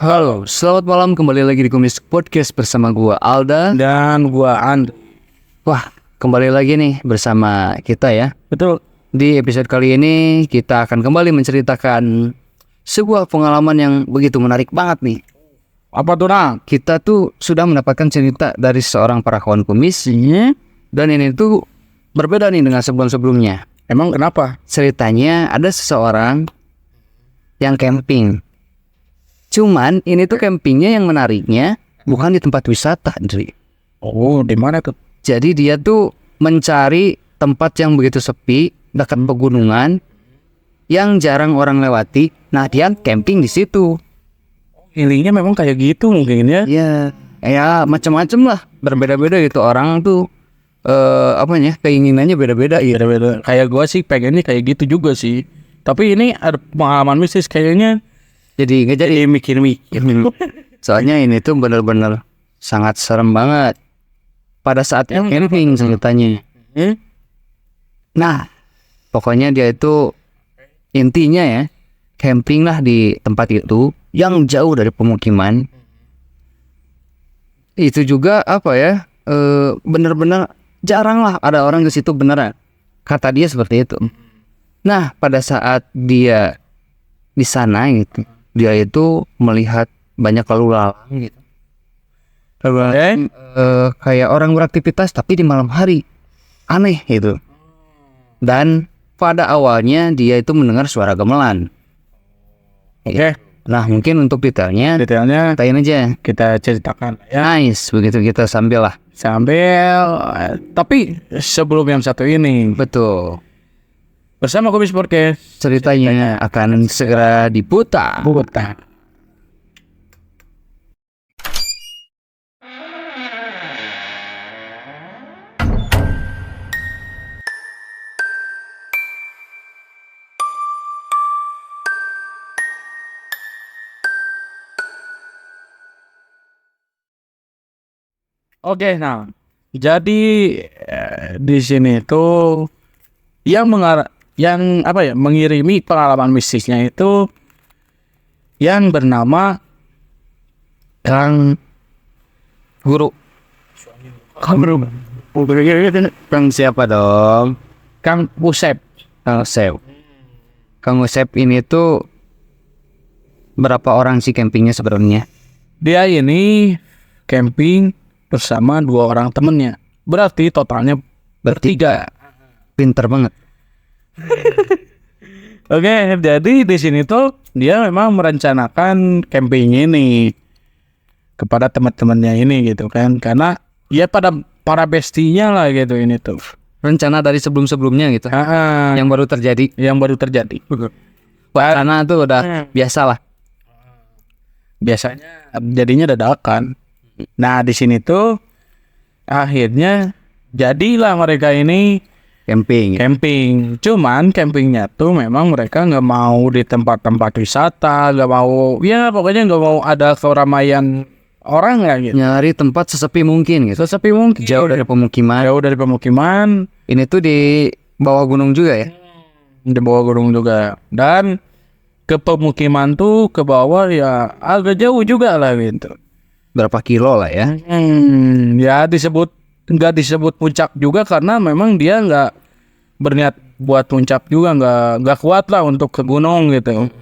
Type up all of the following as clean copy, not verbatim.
Halo, selamat malam, kembali lagi di Kumis Podcast bersama gua Alda. Dan gua Andre. Wah, kembali lagi nih bersama kita ya. Betul. Di episode kali ini kita akan kembali menceritakan sebuah pengalaman yang begitu menarik banget nih. Apa tuh, Nang? Kita tuh sudah mendapatkan cerita dari seorang para kawan kumis, dan ini tuh berbeda nih dengan sebelum-sebelumnya. Emang kenapa? Ceritanya ada seseorang yang camping. Cuman ini tuh campingnya yang menariknya bukan di tempat wisata, Andri. Oh, di mana tuh? Jadi dia tuh mencari tempat yang begitu sepi, dekat pegunungan, yang jarang orang lewati. Nah, dia camping di situ. Healingnya memang kayak gitu mungkin ya? Ya macam-macam lah, berbeda-beda gitu orang tuh. Keinginannya beda-beda ya. Beda-beda. Kayak gua sih pengennya kayak gitu juga sih. Tapi ini ada pengalaman mistis kayaknya. Jadi nggak jadi. Mikir-mikir. Soalnya ini tuh benar-benar sangat serem banget pada saat camping ceritanya. Nah, pokoknya dia itu intinya ya camping lah di tempat itu yang jauh dari pemukiman. Itu juga benar-benar jarang lah ada orang di situ beneran. Kata dia seperti itu. Nah, pada saat dia di sana gitu, dia itu melihat banyak lalu lalang gitu. Kayak orang beraktivitas tapi di malam hari. Aneh gitu. Dan pada awalnya dia itu mendengar suara gamelan. Oke. Nah, mungkin untuk detailnya Detailnya aja. kita ceritakan ya. Nice, begitu kita sambil lah. Tapi sebelum yang satu ini, Betul. bersama Kumis Podcast, Ceritanya akan segera diputar. Bogota. Oke, nah, jadi di sini tuh mengirimi pengalaman mistisnya itu yang bernama Kang Guru. Kang siapa dong? Kang Usep. Kang Usep. Kang Usep ini tuh berapa orang sih campingnya sebenarnya? Dia ini camping bersama 2 orang temennya. Berarti totalnya bertiga. Pinter banget. Oke, jadi di sini tuh dia memang merencanakan camping ini kepada teman-temannya ini gitu kan, karena ya pada para bestinya lah gitu ini tuh. Rencana dari sebelum-sebelumnya gitu. Yang baru terjadi. Karena tuh udah biasa lah. Biasanya jadinya dadakan. Nah, di sini tuh akhirnya jadilah mereka ini camping. Cuman campingnya tuh memang mereka nggak mau di tempat-tempat wisata, nggak mau, ya pokoknya nggak mau ada keramaian orang ya gitu. Nyari tempat sesepi mungkin gitu. Jauh dari pemukiman. Ini tuh di bawah gunung juga ya. Di bawah gunung juga. Dan ke pemukiman tuh ke bawah ya agak jauh juga lah gitu. Berapa kilo lah ya. Ya nggak disebut puncak juga karena memang dia nggak berniat buat puncak juga, nggak kuat lah untuk ke gunung gitu.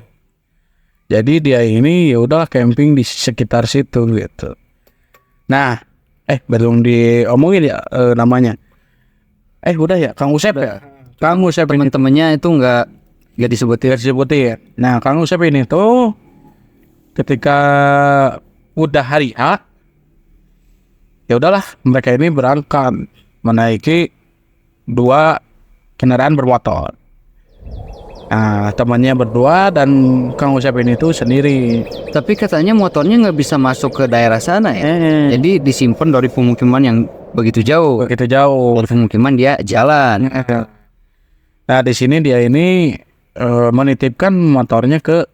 Jadi dia ini ya udah camping di sekitar situ gitu. Nah, belum diomongin ya namanya. Udah ya, Kang Usep ya. Kang Usep Teman-temannya itu nggak disebutin. Nah, Kang Usep ini tuh ketika udah hari H, ya udahlah mereka ini berangkat menaiki 2 kendaraan bermotor. Nah, temannya berdua dan Kang Usep ini tuh sendiri. Tapi katanya motornya nggak bisa masuk ke daerah sana ya. Jadi disimpan dari pemukiman yang begitu jauh. Dari pemukiman dia jalan. Nah, di sini dia ini menitipkan motornya ke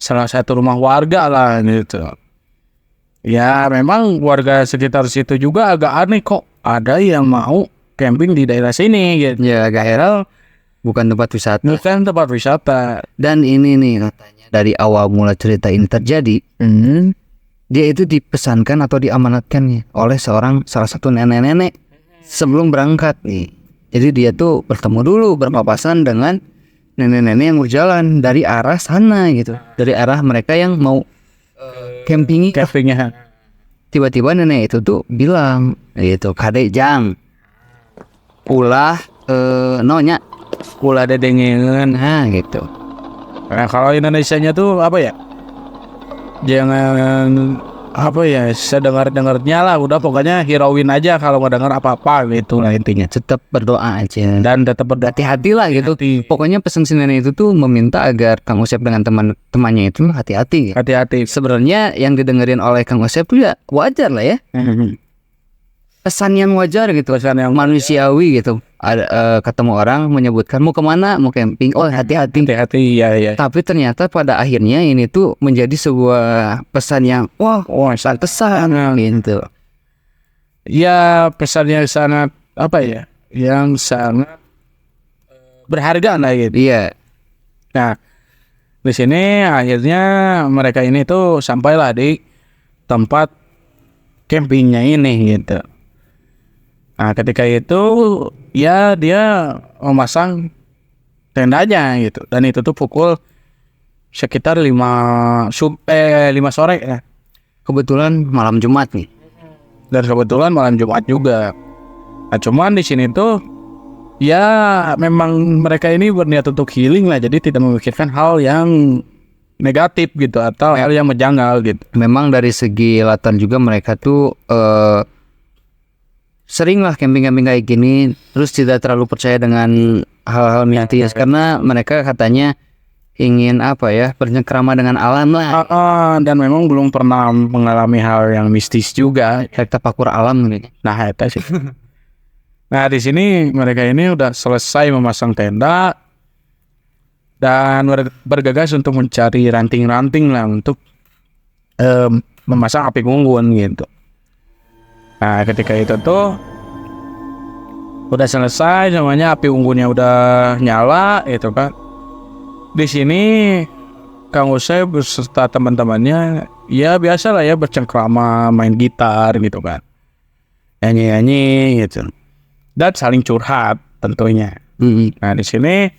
salah satu rumah warga lah gitu. Ya memang warga sekitar situ juga agak aneh kok ada yang mau camping di daerah sini gitu. Ya agak heran bukan tempat wisata. Bukan tempat wisata. Dan ini nih katanya dari awal mula cerita ini terjadi, dia itu dipesankan atau diamanatkan nih oleh salah satu nenek-nenek sebelum berangkat nih. Jadi dia tuh bertemu dulu berpapasan dengan nenek-nenek yang berjalan dari arah sana gitu, dari arah mereka yang mau campingnya. Tiba-tiba nenek itu tuh bilang gitu, Kade Jang ulah nonya Ulah dedengen. nah gitu. Nah kalau Indonesianya tuh apa ya? Jangan apa ya, sedengar-dengarnya lah, udah pokoknya hirauin aja kalau mau dengar apa-apa gitu lah intinya. Tetap berdoa aja Dan tetap hati-hati lah gitu. Pokoknya pesan si nenek itu tuh meminta agar Kang Usep dengan teman-temannya itu hati-hati. hati-hati. Sebenarnya yang didengerin oleh Kang Usep tuh ya wajar lah ya. Pesan yang wajar gitu, Pesan yang manusiawi gitu. Ada ketemu orang menyebutkan mau kemana, mau camping, oh hati-hati. Hati-hati ya. Tapi ternyata pada akhirnya ini tuh menjadi sebuah pesan yang wah santesan gitu. Ya pesan yang sangat apa ya? Yang sangat berharga lah gitu. Iya. Nah di sini akhirnya mereka ini tuh sampailah di tempat campingnya ini gitu. Nah ketika itu ya dia memasang tendanya gitu, dan itu tuh pukul sekitar 5 sore ya. Kebetulan malam Jumat nih. Dan kebetulan malam Jumat juga. Nah cuman di sini tuh ya memang mereka ini berniat untuk healing lah, jadi tidak memikirkan hal yang negatif gitu atau hal yang menjanggal gitu. Memang dari segi latar juga mereka tuh sering lah camping-camping kayak gini, terus tidak terlalu percaya dengan hal-hal mistis karena mereka katanya ingin apa ya, bercengkrama dengan alam lah. Dan memang belum pernah mengalami hal yang mistis juga. Kayak tapakur alam gitu. Nah itu sih. Nah di sini mereka ini udah selesai memasang tenda dan bergegas untuk mencari ranting-ranting lah untuk memasang api unggun gitu. Nah ketika itu tuh udah selesai semuanya, api unggunnya udah nyala gitu kan. Di sini Kang Usep beserta teman-temannya ya biasa lah ya, bercengkrama, main gitar gitu kan, nyanyi-nyanyi gitu, dan saling curhat tentunya. Nah di sini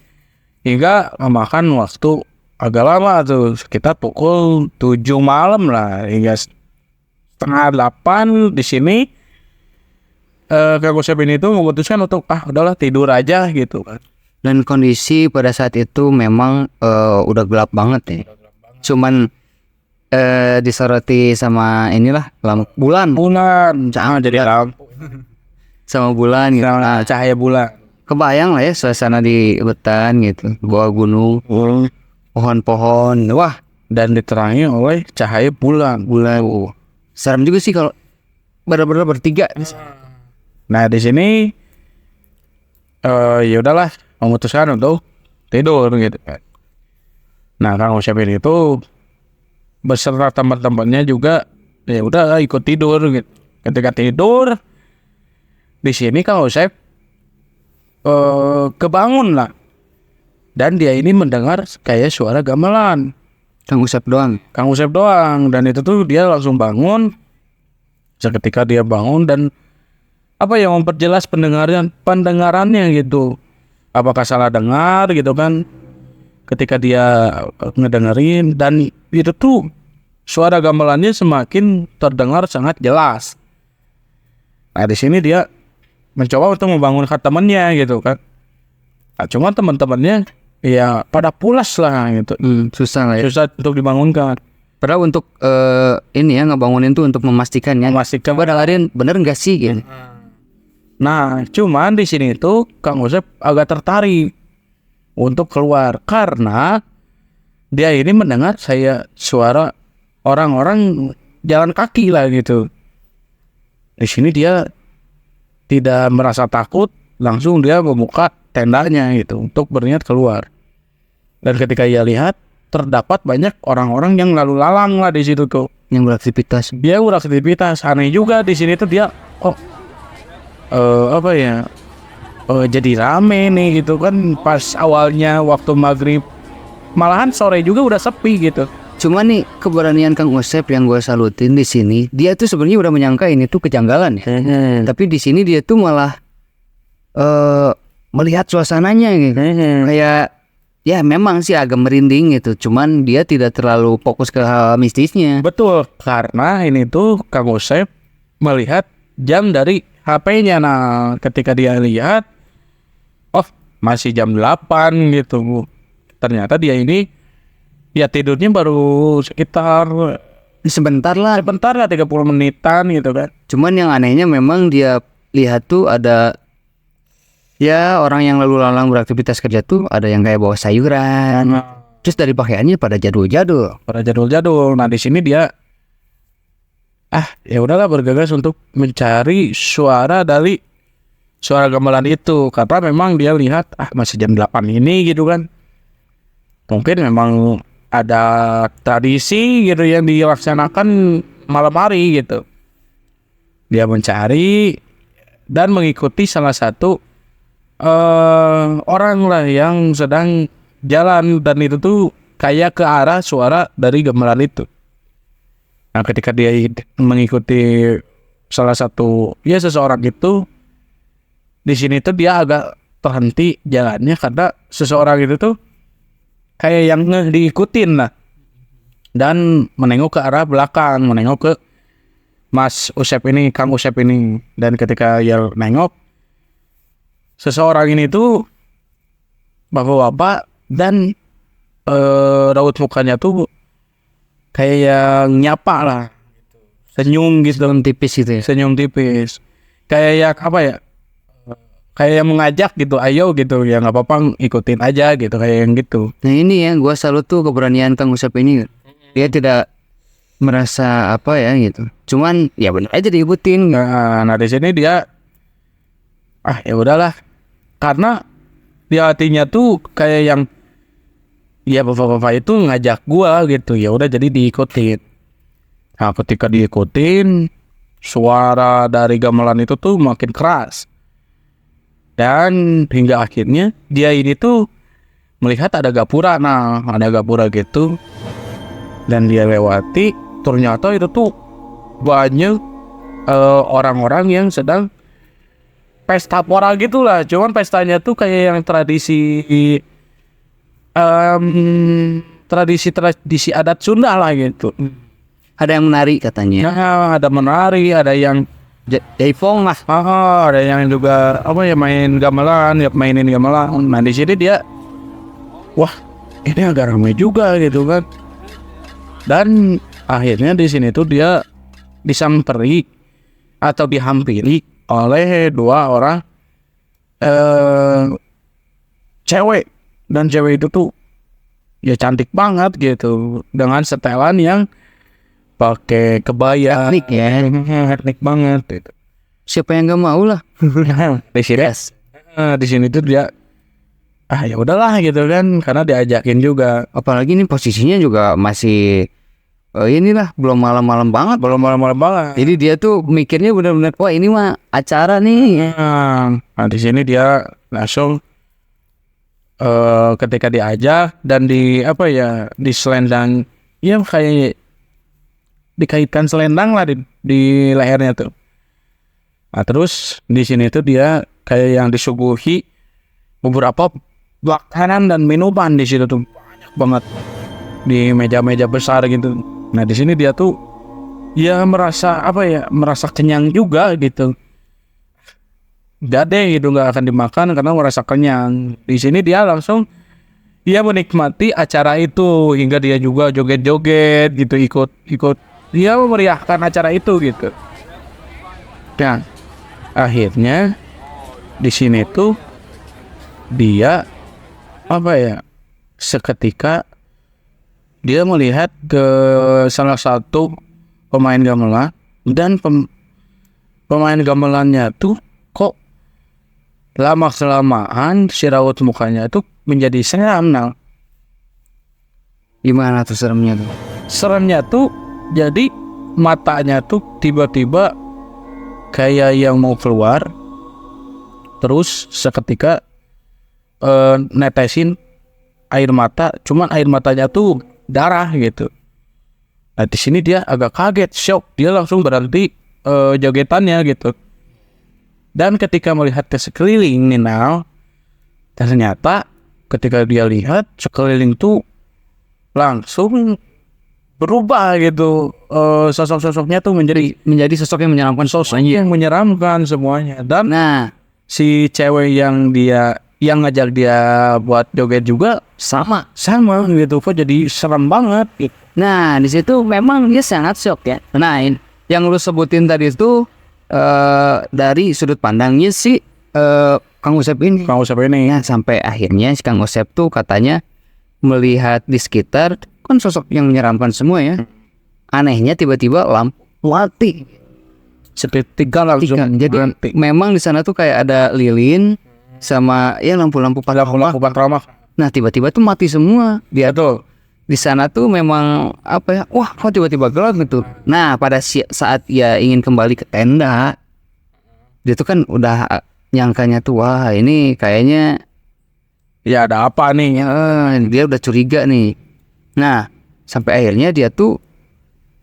hingga memakan waktu agak lama tuh, sekitar pukul 7 malam lah hingga setengah 8 di sini. Kang Usep ini tuh memutuskan untuk udahlah tidur aja gitu kan. Dan kondisi pada saat itu memang udah gelap banget ya. Cuman disoroti sama inilah lampu bulan Jadi lampu sama bulan gitu. sama cahaya bulan. Kebayang lah ya suasana di hutan gitu, bawah gunung, pohon-pohon, wah, Dan diterangi oleh cahaya bulan. serem juga sih kalau benar-benar bertiga. Nah di sini ya udahlah memutuskan untuk tidur gitu kan. Nah Kang Usep ini itu beserta teman-temannya juga ya udah ikut tidur gitu. Ketika tidur di sini Kang Usep kebangun lah, dan dia ini mendengar kayak suara gamelan. Kang Usep doang. Dan itu tuh dia langsung bangun. Seketika dia bangun dan apa yang memperjelas pendengarannya gitu. Apakah salah dengar gitu kan? Ketika dia ngedengerin, dan itu tuh suara gamelannya semakin terdengar sangat jelas. Nah di sini dia mencoba untuk membangunkan temannya gitu kan. Nah, cuma teman-temannya ya pada pulas lah gitu. Susah lah ya. Susah untuk dibangunkan. Padahal untuk ini ya, ngebangunin tuh untuk memastikan ya. Coba dengerin bener nggak sih gitu. Nah, cuman di sini tuh Kang Usep agak tertarik untuk keluar karena dia ini mendengar suara orang-orang jalan kaki lah gitu. Di sini dia tidak merasa takut, langsung dia membuka tendanya gitu untuk berniat keluar. Dan ketika ia lihat, terdapat banyak orang-orang yang lalu lalang lah di situ tuh. Yang beraktivitas. Dia beraktivitas. Aneh juga di sini tuh dia apa ya? jadi rame nih gitu kan pas awalnya waktu maghrib, malahan sore juga udah sepi gitu. Cuma nih keberanian Kang Usep yang gue salutin di sini, dia tuh sebenarnya udah menyangka ini tuh kejanggalan ya. Tapi di sini dia tuh malah melihat suasananya gitu. Kayak ya memang sih agak merinding gitu. Cuman dia tidak terlalu fokus ke hal mistisnya. Betul, karena ini tuh Kang Usep melihat jam dari HP-nya. Nah, ketika dia lihat, oh masih jam 8 gitu. Ternyata dia ini ya tidurnya baru sekitar Sebentar lah. 30 menitan gitu kan. Cuman yang anehnya memang dia lihat tuh ada ya orang yang lalu lalang beraktivitas kerja tuh ada yang kayak bawa sayuran. Terus dari pakaiannya pada jadul-jadul. Pada jadul-jadul. Nah, di sini dia ya udahlah bergegas untuk mencari suara dari suara gamelan itu karena memang dia lihat masih jam 8 ini gitu kan. Mungkin memang ada tradisi gitu yang dilaksanakan malam hari gitu. Dia mencari dan mengikuti salah satu orang lah yang sedang jalan dan itu tuh kayak ke arah suara dari gamelan itu. Nah, ketika dia mengikuti salah satu seseorang itu, di sini tuh dia agak terhenti jalannya karena seseorang itu tuh kayak yang diikutin lah dan menengok ke arah belakang, menengok ke Mas Usep ini, Kang Usep ini. Dan ketika dia nengok, seseorang ini tuh bapak-bapak dan raut mukanya tuh kayak yang nyapa lah, senyum gitu, Senyum tipis gitu ya. senyum tipis, kayak yang apa ya, kayak yang mengajak gitu, ayo gitu, ya nggak apa-apa ikutin aja gitu, kayak yang gitu. Nah ini ya gue salut tuh keberanian Kang Usep ini. Dia tidak merasa apa ya gitu. Cuman ya benar aja diikutin. Nah di sini dia ya udahlah, karena di hatinya tuh kayak yang ya bapak-bapak itu ngajak gua gitu, ya udah jadi diikutin. Nah ketika diikutin, suara dari gamelan itu tuh makin keras. Dan hingga akhirnya dia ini tuh melihat ada gapura. Nah ada gapura gitu, dan dia lewati, ternyata itu tuh banyak orang-orang yang sedang pesta pora gitulah. Cuman pestanya tuh kayak yang tradisi tradisi adat Sunda lah gitu. Ada yang menari katanya. Nah, ada menari, ada yang Jaipong lah. ada yang juga main gamelan, mainin gamelan. Nah di sini dia, wah ini agak ramai juga gitu kan. Dan akhirnya di sini tuh dia disamperi atau dihampiri oleh dua orang cewek. Dan cewek itu tuh ya cantik banget gitu, dengan setelan yang pakai kebaya. Etnik ya. Etnik banget gitu. Siapa yang gak mau lah. Di sini, di sini tuh dia ya udahlah gitu kan, karena diajakin juga. Apalagi ini posisinya juga masih inilah belum malam-malam banget. Belum malam-malam banget. Jadi dia tuh mikirnya benar-benar wah ini mah acara nih. Nah di sini dia langsung ketika diajak dan di selendang, ya kayak dikaitkan selendang lah di lehernya tuh. Nah terus di sini tuh dia kayak yang disuguhi beberapa makanan dan minuman di situ tuh banyak banget di meja-meja besar gitu. Nah di sini dia tuh ya merasa merasa kenyang juga gitu. Gak deh gitu, nggak akan dimakan karena merasa kenyang. Di sini dia langsung menikmati acara itu hingga dia juga joget-joget gitu, ikut dia memeriahkan acara itu gitu. Dan akhirnya di sini tuh dia seketika dia melihat ke salah satu pemain gamelan, dan pemain gamelannya tuh kok lama-kelamaan si raut mukanya tuh menjadi seram. Nah, Gimana tuh seremnya tuh? seremnya tuh jadi matanya tuh tiba-tiba kayak yang mau keluar, terus seketika netesin air mata, cuman air matanya tuh darah gitu. Nah di sini dia agak kaget, shock, dia langsung berhenti jogetannya gitu. Dan ketika melihat ke sekeliling nih Nal, ternyata ketika dia lihat sekeliling tuh langsung berubah gitu, sosok-sosoknya tuh menjadi sosok yang menyeramkan, sosok yang menyeramkan semuanya. Dan Nah, si cewek yang ngajak dia buat joget juga sama gitu, kok jadi serem banget gitu. nah di situ memang dia sangat shock ya. Nah, yang lu sebutin tadi itu dari sudut pandangnya si Kang Usep ini. Nah, sampai akhirnya si Kang Usep tuh katanya melihat di sekitar kan sosok yang menyeramkan semua ya. Anehnya tiba-tiba lampu mati. Seketika langsung Jadi berhenti. memang di sana tuh kayak ada lilin sama ya lampu-lampu Ramah. Nah, tiba-tiba tuh mati semua. Dia Betul. di sana tuh memang apa ya? Wah, kok tiba-tiba gelap gitu. Nah, pada saat ia ingin kembali ke tenda, dia tuh kan udah nyangkanya tuh, wah ini kayaknya Ya ada apa nih? dia udah curiga nih. Nah, sampai akhirnya dia tuh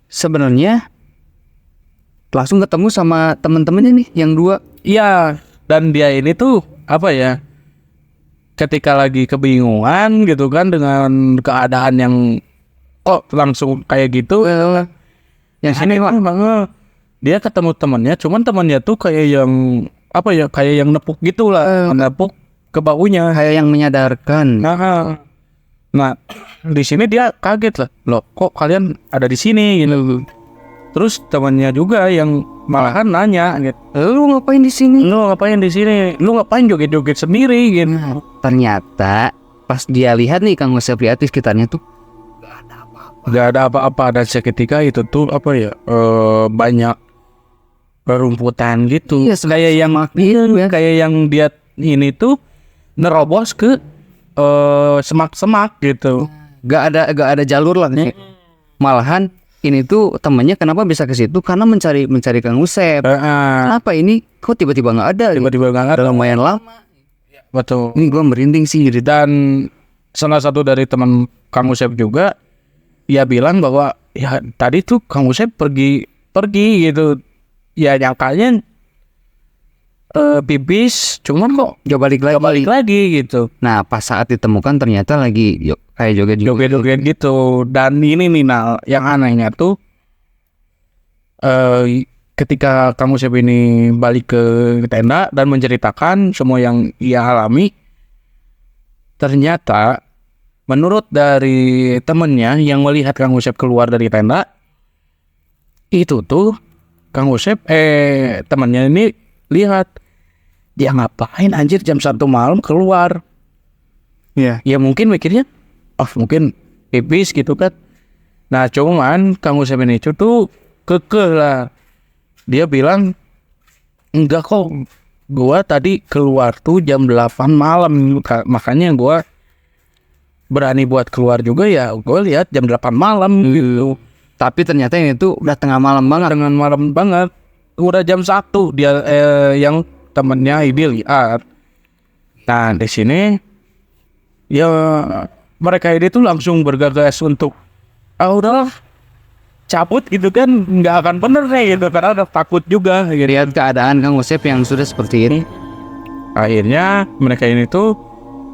sebenarnya langsung ketemu sama temen-temennya nih yang dua. Iya, dan dia ini tuh apa ya? Ketika lagi kebingungan gitu kan dengan keadaan yang langsung kayak gitu, Yang sini aneh banget. Dia ketemu temannya, cuman temannya tuh kayak yang apa ya? Kayak yang nepuk gitulah, nepuk ke bahunya. kayak yang menyadarkan. Nah, di sini dia kaget lah. Loh, kok kalian ada di sini gitu. Terus temannya juga yang malahan nanya gitu. Lu ngapain di sini? Lu ngapain di sini? Lu ngapain joget-joget sendiri gitu. Nah, ternyata pas dia lihat nih Kang Usep lihat di sekitarnya tuh Gak ada apa-apa, dan seketika itu tuh apa ya? Banyak perumputan gitu. Iya, Kayak yang dia ini tuh nerobos ke semak-semak gitu. gak ada jalur lah nih. Malahan ini tuh temannya kenapa bisa ke situ karena mencari Kang Usep. Kenapa ini kok tiba-tiba nggak ada? Tiba-tiba nggak ada. Udah lumayan lama. Betul. Ini gua merinding sih jadi. Dan salah satu dari teman Kang Usep juga ya bilang bahwa ya tadi tuh Kang Usep pergi gitu. Ya nyangkanya pipis, cuman kok Gak balik lagi gitu. Nah, pas saat ditemukan ternyata lagi kayak Joget-joget gitu. Dan ini nih Nal, yang anehnya tuh ketika Kang Usep ini balik ke tenda dan menceritakan semua yang ia alami, ternyata menurut dari temennya yang melihat Kang Usep keluar dari tenda, itu tuh Kang Usep temannya ini lihat dia ngapain anjir jam 1 malam keluar. Iya. Ya mungkin mikirnya mungkin pipis gitu kan. Nah cuman Kang Usep ini tuh kekeh lah. Dia bilang enggak kok, gua tadi keluar tuh jam 8 malam. Makanya gua berani buat keluar juga ya, gua lihat jam 8 malam gitu. Tapi ternyata ini tuh udah tengah malam banget. Udah jam 1 dia yang temennya ini lihat. Nah di sini ya mereka ini tuh langsung bergegas untuk udahlah cabut gitu kan, nggak akan bener nih gitu karena udah takut juga gitu. Lihat keadaan Kang Usep yang sudah seperti ini. Akhirnya mereka ini tuh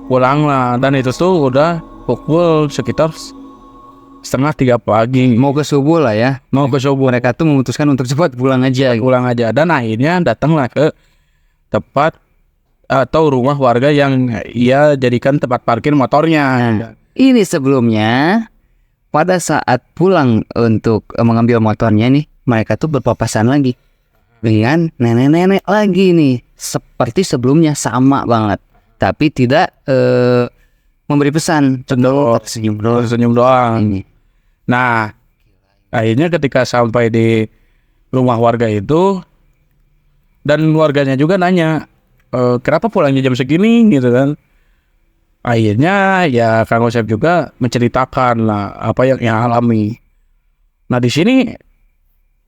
pulang lah, dan itu tuh udah pukul sekitar 2:30 pagi. Mau ke subuh lah ya. Mereka tuh memutuskan untuk cepat pulang aja. Dan akhirnya datanglah ke tempat atau rumah warga yang ia jadikan tempat parkir motornya. Ini sebelumnya pada saat pulang untuk mengambil motornya nih, mereka tuh berpapasan lagi dengan nenek-nenek lagi nih, seperti sebelumnya sama banget, tapi tidak memberi pesan, cenderung Tersenyum doang. Nah, akhirnya ketika sampai di rumah warga itu, dan warganya juga nanya, kenapa pulangnya jam segini gitu kan. Akhirnya ya Kang Usep juga menceritakan lah apa yang ia alami. Nah di sini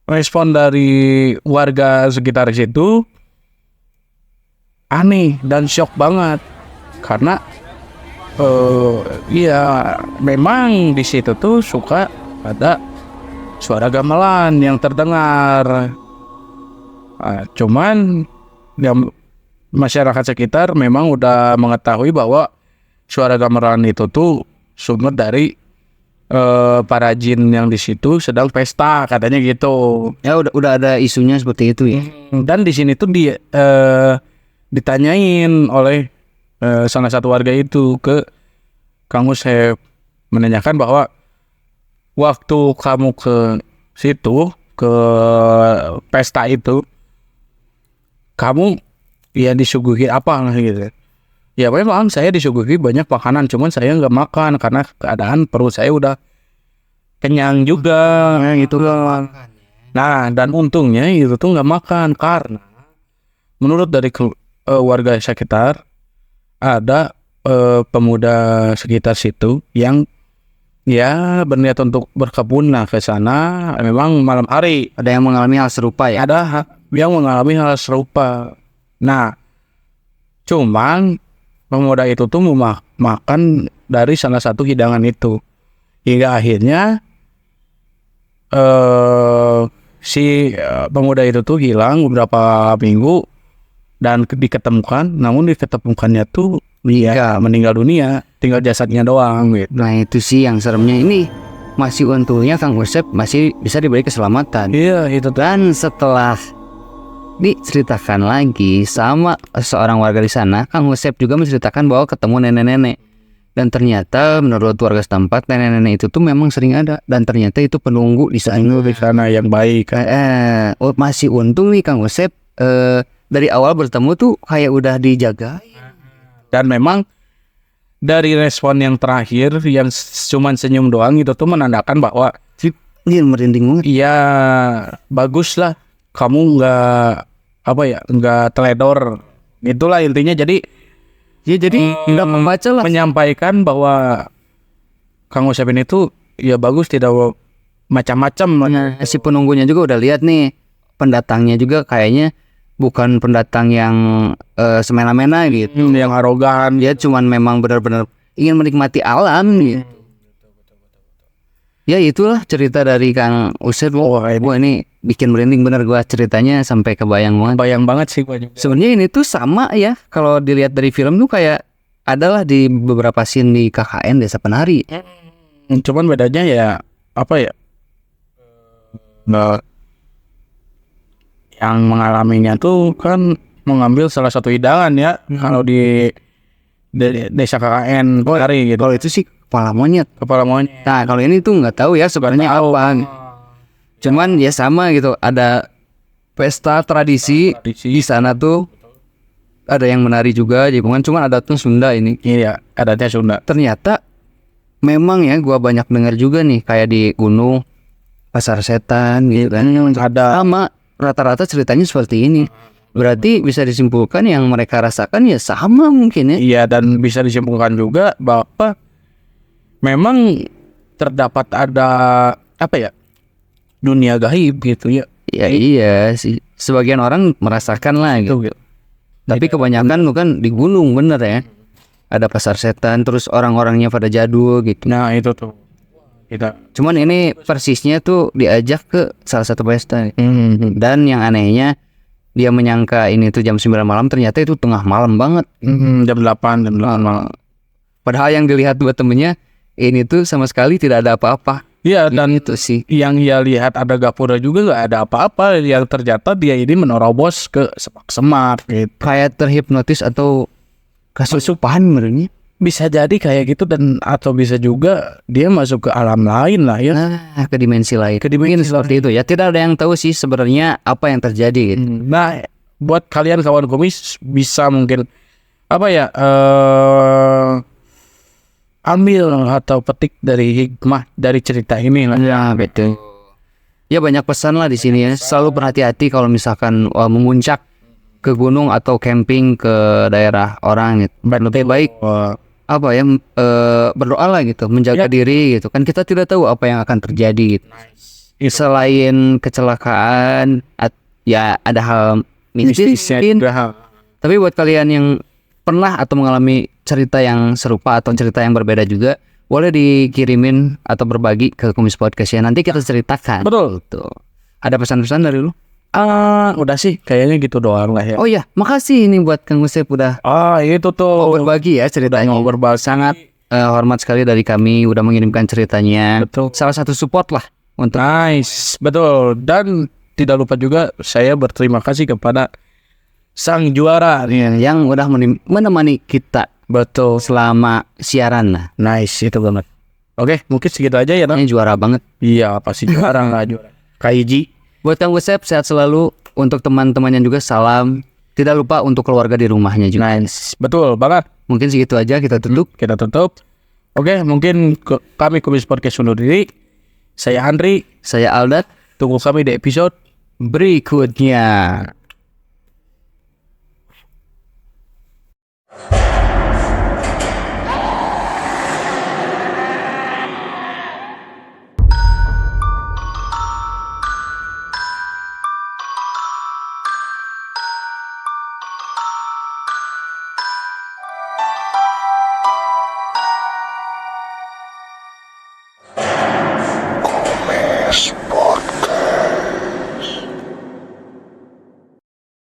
respon dari warga sekitar situ aneh dan shock banget karena ya memang di situ tuh suka ada suara gamelan yang terdengar. Cuman yang masyarakat sekitar memang udah mengetahui bahwa suara gamelan itu tuh sumber dari para jin yang di situ sedang pesta, katanya gitu. Ya udah ada isunya seperti itu ya. Dan di sini tuh ditanyain oleh salah satu warga itu ke Kang Usep, menanyakan bahwa waktu kamu ke situ, ke pesta itu, kamu ya disuguhi apa gitu. Ya memang saya disuguhi banyak makanan, cuman saya nggak makan karena keadaan perut saya udah kenyang juga gitu kan. Nah, dan untungnya itu tuh nggak makan karena menurut dari warga sekitar ada pemuda sekitar situ yang ya berniat untuk berkebun lah ke sana. Memang malam hari Ada yang mengalami hal serupa ya. ada yang mengalami hal serupa. Nah, cuman pemuda itu tuh mau makan dari salah satu hidangan itu, hingga akhirnya si pemuda itu tuh hilang beberapa minggu dan diketemukan. Namun diketemukannya tuh dia meninggal dunia, tinggal jasadnya doang gitu. Nah itu sih yang seremnya ini. Masih untungnya Kang Usep masih bisa diberi keselamatan. Iya itu tuh. Dan setelah diceritakan lagi sama seorang warga di sana, Kang Usep juga menceritakan bahwa ketemu nenek-nenek. Dan ternyata menurut warga setempat nenek-nenek itu tuh memang sering ada, dan ternyata itu penunggu di sana yang baik. masih untung nih Kang Usep dari awal bertemu tuh kayak udah dijaga. Dan memang dari respon yang terakhir yang cuman senyum doang itu tuh menandakan bahwa Ini merinding banget. iya bagus lah, kamu nggak teledor, itulah intinya. Jadi nggak membaca lah. menyampaikan bahwa Kang Usep ini tuh ya bagus, tidak macam-macam. Nah, si penunggunya juga udah lihat nih, pendatangnya juga kayaknya bukan pendatang yang semena-mena gitu. Yang arogan. Dia cuman memang benar-benar ingin menikmati alam gitu. Ya itulah cerita dari Kang Usep. Wah ini bikin merinding bener gua, ceritanya sampai kebayang banget. Bayang banget sih gua juga. Sebenarnya ini tuh sama ya, kalau dilihat dari film tuh kayak adalah di beberapa scene di KKN Desa Penari. Cuman bedanya ya apa ya? Yang mengalaminya tuh kan mengambil salah satu hidangan ya. Kalau di Desa KKN Penari gitu. Kalau itu sih kepala monyet. Nah kalau ini tuh nggak tahu ya sebenarnya apa. Cuman ya sama gitu, ada pesta tradisi di sana tuh, ada yang menari juga, cuman ada tuh Sunda ini. Iya, adatnya Sunda. Ternyata memang ya gua banyak dengar juga nih kayak di gunung Pasar Setan gitu kan. Ada Sama rata-rata ceritanya seperti ini. Berarti bisa disimpulkan yang mereka rasakan ya sama mungkin ya. Iya, dan bisa disimpulkan juga bahwa memang terdapat ada apa ya, dunia gaib gitu ya. Ya iya sih, sebagian orang merasakan lah gitu. Tapi kebanyakan tuh kan di gunung bener ya. Ada Pasar Setan, terus orang-orangnya pada jadul gitu. Nah itu tuh kita. Cuman ini persisnya tuh diajak ke salah satu pesta. Dan yang anehnya dia menyangka ini tuh jam 9 malam, ternyata itu tengah malam banget. Jam 8 malam. Padahal yang dilihat dua temennya ini tuh sama sekali tidak ada apa-apa. Iya, dan itu sih yang ia lihat ada gapura juga nggak ada apa-apa. Yang ternyata dia ini menerobos ke semak-semak gitu. kayak terhipnotis atau kesusupan menurutnya. Bisa jadi kayak gitu, dan atau bisa juga dia masuk ke alam lain lah ya. Nah, ke dimensi lain. Mungkin seperti itu ya. Tidak ada yang tahu sih sebenarnya apa yang terjadi gitu. Nah, buat kalian kawan kumis bisa mungkin apa ya, ambil atau petik dari hikmah dari cerita ini lah. Ya betul. Ya banyak pesan lah di sini ya. Selalu berhati-hati kalau misalkan memuncak ke gunung atau camping ke daerah orang gitu. Lebih baik apa ya, berdoa lah gitu, menjaga diri gitu. Kan kita tidak tahu apa yang akan terjadi gitu. Selain kecelakaan, ya ada hal mistis mungkin. Tapi buat kalian yang pernah atau mengalami cerita yang serupa atau cerita yang berbeda juga, boleh dikirimin atau berbagi ke Kumis Podcast ya. Nanti kita ceritakan. Betul. Gitu. Ada pesan-pesan dari lu? Udah sih kayaknya gitu doang lah ya. Oh iya, makasih ini buat Kang Usep udah Itu tuh berbagi ya ceritanya. Udah mau berbagi. Sangat hormat sekali dari kami udah mengirimkan ceritanya. Betul. Salah satu support lah untuk Nice, betul. Dan tidak lupa juga saya berterima kasih kepada sang juara. yang udah menemani kita Betul. selama siaran lah. Nice, itu banget. Oke, mungkin segitu aja ya, Ini juara banget. Iya, pasti juara nggak juara. Kaiji. Buat Kang Usep sehat selalu. Untuk teman-temannya juga salam. Tidak lupa untuk keluarga di rumahnya juga. Nice, betul banget. Mungkin segitu aja kita tutup. Kita tutup. Oke, mungkin kami Kumis Podcast undur diri. Saya Andri. Saya Aldat. Tunggu kami di episode Berikutnya.